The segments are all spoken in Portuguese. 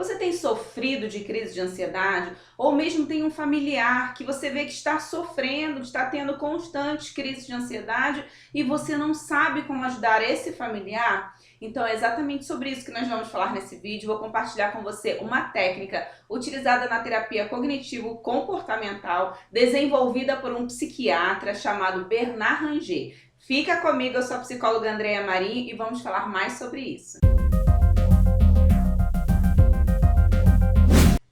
Você tem sofrido de crise de ansiedade ou mesmo tem um familiar que você vê que está sofrendo, está tendo constantes crises de ansiedade e você não sabe como ajudar esse familiar? Então é exatamente sobre isso que nós vamos falar nesse vídeo. Vou compartilhar com você uma técnica utilizada na terapia cognitivo-comportamental desenvolvida por um psiquiatra chamado Bernard Ranger. Fica comigo, eu sou a psicóloga Andréa Marim e vamos falar mais sobre isso.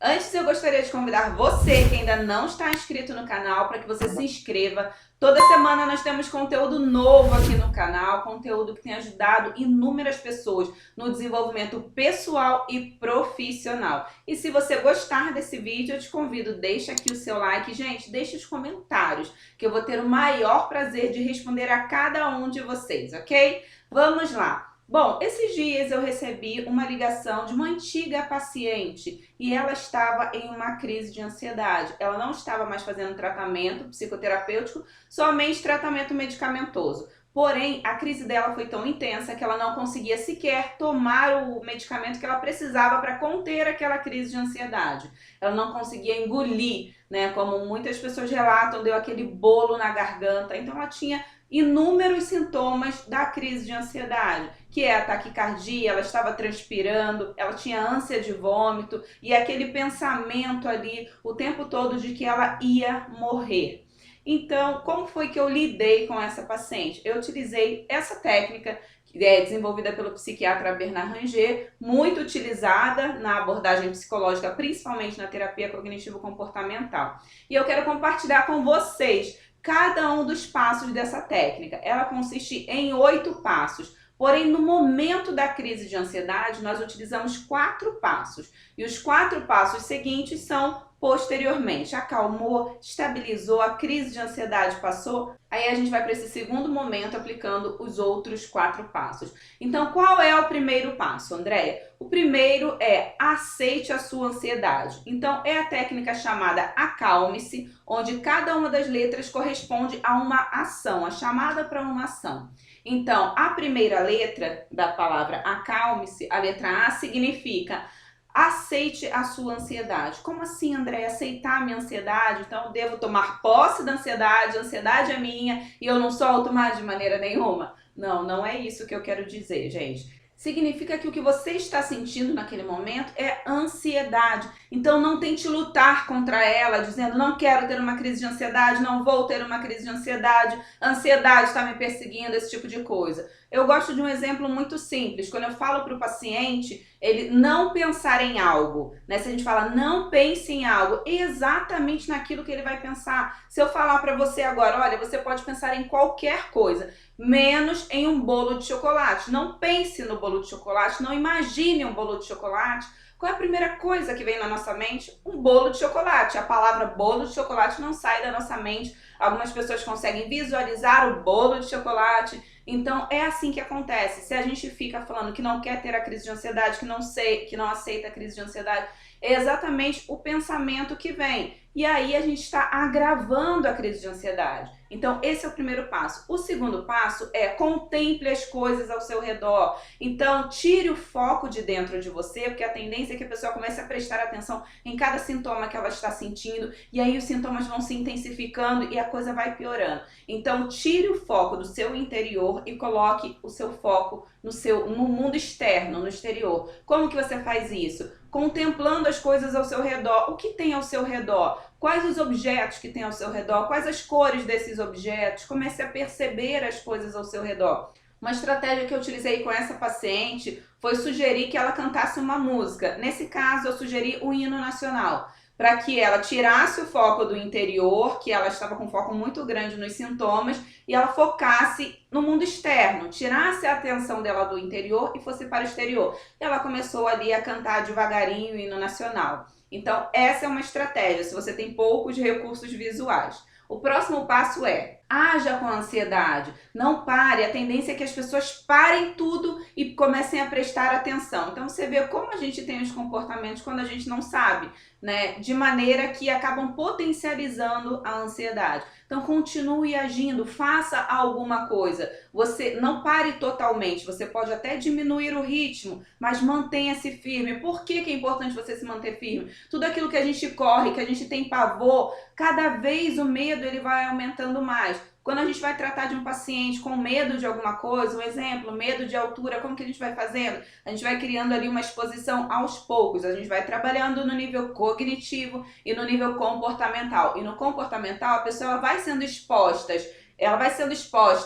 Antes, eu gostaria de convidar você que ainda não está inscrito no canal para que você se inscreva. Toda semana nós temos conteúdo novo aqui no canal, conteúdo que tem ajudado inúmeras pessoas no desenvolvimento pessoal e profissional. E se você gostar desse vídeo, eu te convido, deixa aqui o seu like. Gente, deixe os comentários, que eu vou ter o maior prazer de responder a cada um de vocês, ok? Vamos lá! Bom, esses dias eu recebi uma ligação de uma antiga paciente e ela estava em uma crise de ansiedade. Ela não estava mais fazendo tratamento psicoterapêutico, somente tratamento medicamentoso. Porém, a crise dela foi tão intensa que ela não conseguia sequer tomar o medicamento que ela precisava para conter aquela crise de ansiedade. Ela não conseguia engolir, né? Como muitas pessoas relatam, deu aquele bolo na garganta. Então ela tinha inúmeros sintomas da crise de ansiedade, que é a taquicardia, ela estava transpirando, ela tinha ânsia de vômito e aquele pensamento ali o tempo todo de que ela ia morrer. Então, como foi que eu lidei com essa paciente? Eu utilizei essa técnica que é desenvolvida pelo psiquiatra Bernard Ranger, muito utilizada na abordagem psicológica, principalmente na terapia cognitivo-comportamental. E eu quero compartilhar com vocês cada um dos passos dessa técnica. Ela consiste em 8 passos. Porém, no momento da crise de ansiedade, nós utilizamos 4 passos. E os 4 passos seguintes são posteriormente. Acalmou, estabilizou, a crise de ansiedade passou, aí a gente vai para esse segundo momento aplicando os outros 4 passos. Então, qual é o primeiro passo, Andréia? O primeiro é aceite a sua ansiedade. Então, é a técnica chamada acalme-se, onde cada uma das letras corresponde a uma ação, a chamada para uma ação. Então, a primeira letra da palavra acalme-se, a letra A, significa aceite a sua ansiedade. Como assim, André? Aceitar a minha ansiedade? Então, eu devo tomar posse da ansiedade, a ansiedade é minha e eu não solto mais de maneira nenhuma? Não, não é isso que eu quero dizer, gente. Significa que o que você está sentindo naquele momento é ansiedade. Então não tente lutar contra ela, dizendo não quero ter uma crise de ansiedade, não vou ter uma crise de ansiedade, a ansiedade está me perseguindo, esse tipo de coisa. Eu gosto de um exemplo muito simples. Quando eu falo para o paciente, ele não pensar em algo, né? Se a gente fala não pense em algo, é exatamente naquilo que ele vai pensar. Se eu falar para você agora, olha, você pode pensar em qualquer coisa, menos em um bolo de chocolate. Não pense no bolo de chocolate, não imagine um bolo de chocolate. Qual é a primeira coisa que vem na nossa mente? Um bolo de chocolate. A palavra bolo de chocolate não sai da nossa mente. Algumas pessoas conseguem visualizar o bolo de chocolate. Então é assim que acontece. Se a gente fica falando que não quer ter a crise de ansiedade, que não aceita a crise de ansiedade, é exatamente o pensamento que vem. E aí a gente está agravando a crise de ansiedade. Então esse é o primeiro passo. O segundo passo é contemple as coisas ao seu redor. Então tire o foco de dentro de você, porque a tendência é que a pessoa comece a prestar atenção em cada sintoma que ela está sentindo, e aí os sintomas vão se intensificando e a coisa vai piorando. Então tire o foco do seu interior e coloque o seu foco no mundo externo, no exterior. Como que você faz isso? Contemplando as coisas ao seu redor. O que tem ao seu redor? Quais os objetos que tem ao seu redor? Quais as cores desses objetos? Comece a perceber as coisas ao seu redor. Uma estratégia que eu utilizei com essa paciente foi sugerir que ela cantasse uma música. Nesse caso, eu sugeri o hino nacional, para que ela tirasse o foco do interior, que ela estava com foco muito grande nos sintomas, e ela focasse no mundo externo, tirasse a atenção dela do interior e fosse para o exterior. E ela começou ali a cantar devagarinho o hino nacional. Então, essa é uma estratégia, se você tem poucos recursos visuais. O próximo passo é Haja com ansiedade, não pare. A tendência é que as pessoas parem tudo e comecem a prestar atenção. Então você vê como a gente tem os comportamentos quando a gente não sabe, né? De maneira que acabam potencializando a ansiedade. Então continue agindo, faça alguma coisa. Você não pare totalmente, você pode até diminuir o ritmo, mas mantenha-se firme. Por que é importante você se manter firme? Tudo aquilo que a gente corre, que a gente tem pavor, cada vez o medo ele vai aumentando mais. Quando a gente vai tratar de um paciente com medo de alguma coisa, um exemplo, medo de altura, como que a gente vai fazendo? A gente vai criando ali uma exposição aos poucos, a gente vai trabalhando no nível cognitivo e no nível comportamental. E no comportamental, a pessoa vai sendo exposta,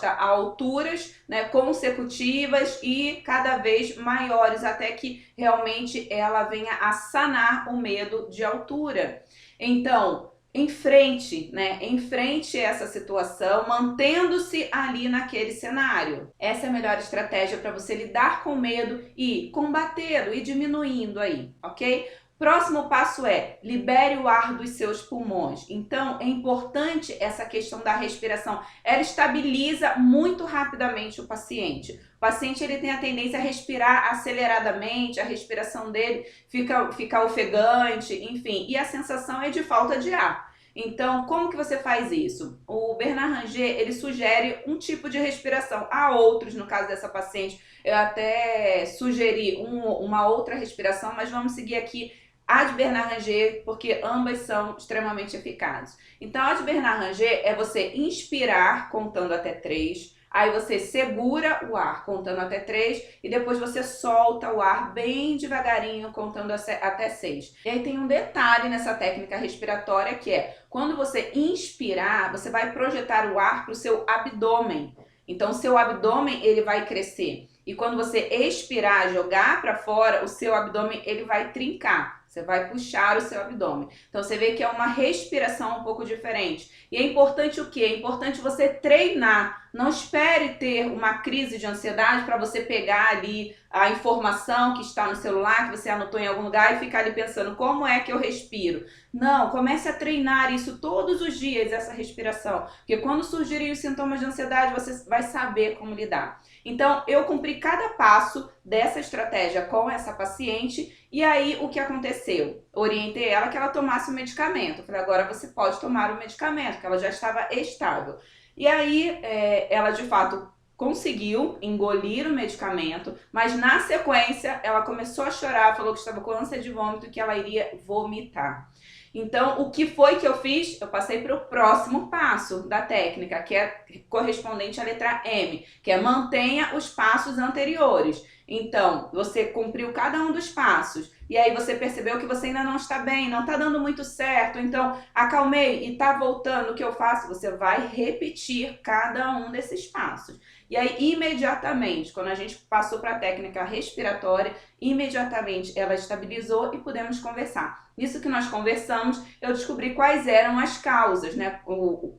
a alturas, né, consecutivas e cada vez maiores, até que realmente ela venha a sanar o medo de altura. Então, enfrente, né? Enfrente essa situação, mantendo-se ali naquele cenário. Essa é a melhor estratégia para você lidar com medo e combatê-lo e diminuindo aí, ok? Próximo passo é libere o ar dos seus pulmões. Então, é importante essa questão da respiração. Ela estabiliza muito rapidamente o paciente. O paciente ele tem a tendência a respirar aceleradamente, a respiração dele fica ofegante, enfim, e a sensação é de falta de ar. Então, como que você faz isso? O Bernard Ranger, ele sugere um tipo de respiração. Há outros, no caso dessa paciente, eu até sugeri uma outra respiração, mas vamos seguir aqui a de Bernard Ranger, porque ambas são extremamente eficazes. Então, a de Bernard Ranger é você inspirar contando até 3, aí você segura o ar contando até 3 e depois você solta o ar bem devagarinho contando até 6. E aí tem um detalhe nessa técnica respiratória que é, quando você inspirar, você vai projetar o ar para o seu abdômen. Então, o seu abdômen ele vai crescer. E quando você expirar, jogar para fora, o seu abdômen ele vai trincar. Você vai puxar o seu abdômen. Então, você vê que é uma respiração um pouco diferente. E é importante o quê? É importante você treinar. Não espere ter uma crise de ansiedade para você pegar ali a informação que está no celular, que você anotou em algum lugar e ficar ali pensando, como é que eu respiro? Não, comece a treinar isso todos os dias, essa respiração. Porque quando surgirem os sintomas de ansiedade, você vai saber como lidar. Então, eu cumpri cada passo dessa estratégia com essa paciente e aí o que aconteceu? Orientei ela que ela tomasse o medicamento. Eu falei, agora você pode tomar o medicamento, que ela já estava estável. E aí ela de fato conseguiu engolir o medicamento, mas na sequência ela começou a chorar, falou que estava com ânsia de vômito e que ela iria vomitar. Então, o que foi que eu fiz? Eu passei para o próximo passo da técnica, que é correspondente à letra M, que é mantenha os passos anteriores. Então, você cumpriu cada um dos passos e aí você percebeu que você ainda não está bem, não está dando muito certo, então acalmei e está voltando, o que eu faço? Você vai repetir cada um desses passos. E aí, imediatamente, quando a gente passou para a técnica respiratória, imediatamente ela estabilizou e pudemos conversar. Nisso que nós conversamos, eu descobri quais eram as causas, né?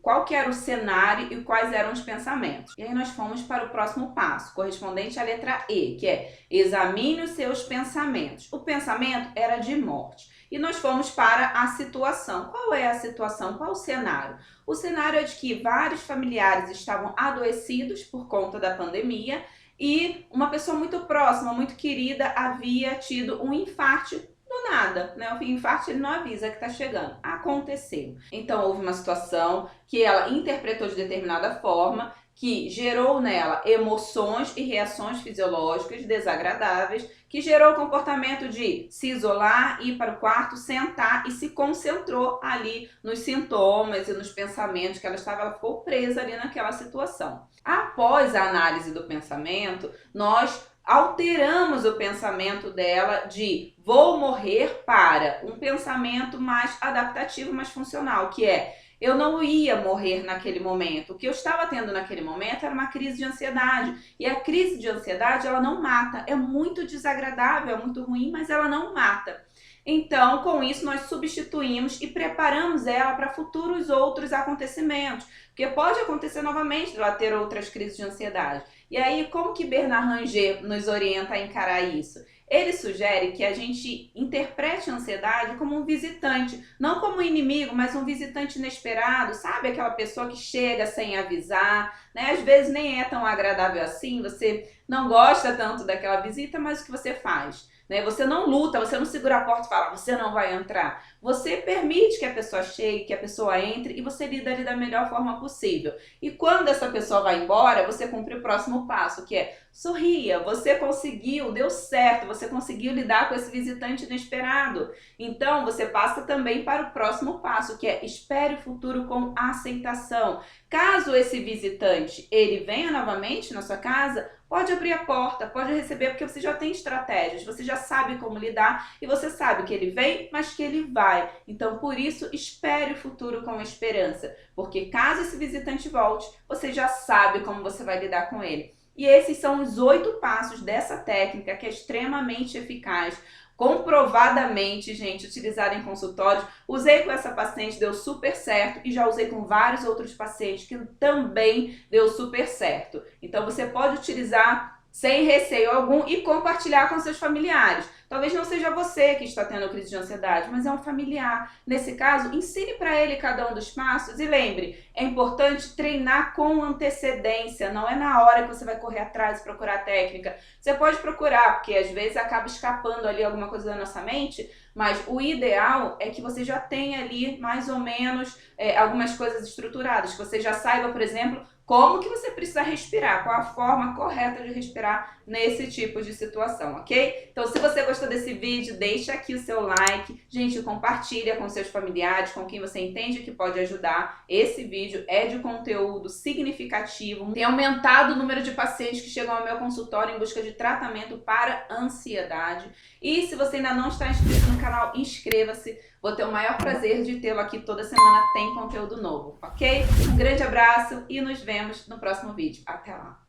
Qual que era o cenário e quais eram os pensamentos. E aí nós fomos para o próximo passo, correspondente à letra E, que é examine os seus pensamentos. O pensamento era de morte. E nós fomos para a situação. Qual é a situação? Qual o cenário? O cenário é de que vários familiares estavam adoecidos por conta da pandemia e uma pessoa muito próxima, muito querida, havia tido um infarto do nada, né? O infarto ele não avisa que está chegando. Aconteceu. Então houve uma situação que ela interpretou de determinada forma, que gerou nela emoções e reações fisiológicas desagradáveis, que gerou o comportamento de se isolar, ir para o quarto, sentar e se concentrou ali nos sintomas e nos pensamentos que ela ficou presa ali naquela situação. Após a análise do pensamento, nós alteramos o pensamento dela de vou morrer para um pensamento mais adaptativo, mais funcional, que é eu não ia morrer naquele momento. O que eu estava tendo naquele momento era uma crise de ansiedade. E a crise de ansiedade, ela não mata. É muito desagradável, é muito ruim, mas ela não mata. Então, com isso, nós substituímos e preparamos ela para futuros outros acontecimentos. Porque pode acontecer novamente ela ter outras crises de ansiedade. E aí, como que Bernard Ranger nos orienta a encarar isso? Ele sugere que a gente interprete a ansiedade como um visitante, não como um inimigo, mas um visitante inesperado, sabe? Aquela pessoa que chega sem avisar, né? Às vezes nem é tão agradável assim, você não gosta tanto daquela visita, mas o que você faz? Né? Você não luta, você não segura a porta e fala, você não vai entrar. Você permite que a pessoa chegue, que a pessoa entre e você lida ali da melhor forma possível. E quando essa pessoa vai embora, você cumpre o próximo passo, que é sorria, você conseguiu, deu certo, você conseguiu lidar com esse visitante inesperado. Então, você passa também para o próximo passo, que é espere o futuro com aceitação. Caso esse visitante, ele venha novamente na sua casa, pode abrir a porta, pode receber, porque você já tem estratégias, você já sabe como lidar e você sabe que ele vem, mas que ele vai. Então, por isso, espere o futuro com esperança, porque caso esse visitante volte, você já sabe como você vai lidar com ele. E esses são os 8 passos dessa técnica que é extremamente eficaz, comprovadamente, gente, utilizada em consultórios. Usei com essa paciente, deu super certo, e já usei com vários outros pacientes que também deu super certo. Então você pode utilizar sem receio algum e compartilhar com seus familiares. Talvez não seja você que está tendo crise de ansiedade, mas é um familiar. Nesse caso, ensine para ele cada um dos passos e lembre, é importante treinar com antecedência, não é na hora que você vai correr atrás e procurar técnica. Você pode procurar, porque às vezes acaba escapando ali alguma coisa da nossa mente, mas o ideal é que você já tenha ali mais ou menos algumas coisas estruturadas, que você já saiba, por exemplo, como que você precisa respirar, qual a forma correta de respirar nesse tipo de situação, ok? Então, se você gostou desse vídeo, deixa aqui o seu like. Gente, compartilha com seus familiares, com quem você entende que pode ajudar. Esse vídeo é de conteúdo significativo. Tem aumentado o número de pacientes que chegam ao meu consultório em busca de tratamento para ansiedade. E se você ainda não está inscrito no canal, inscreva-se. Vou ter o maior prazer de tê-lo aqui toda semana, tem conteúdo novo, ok? Um grande abraço e nos vemos no próximo vídeo. Até lá!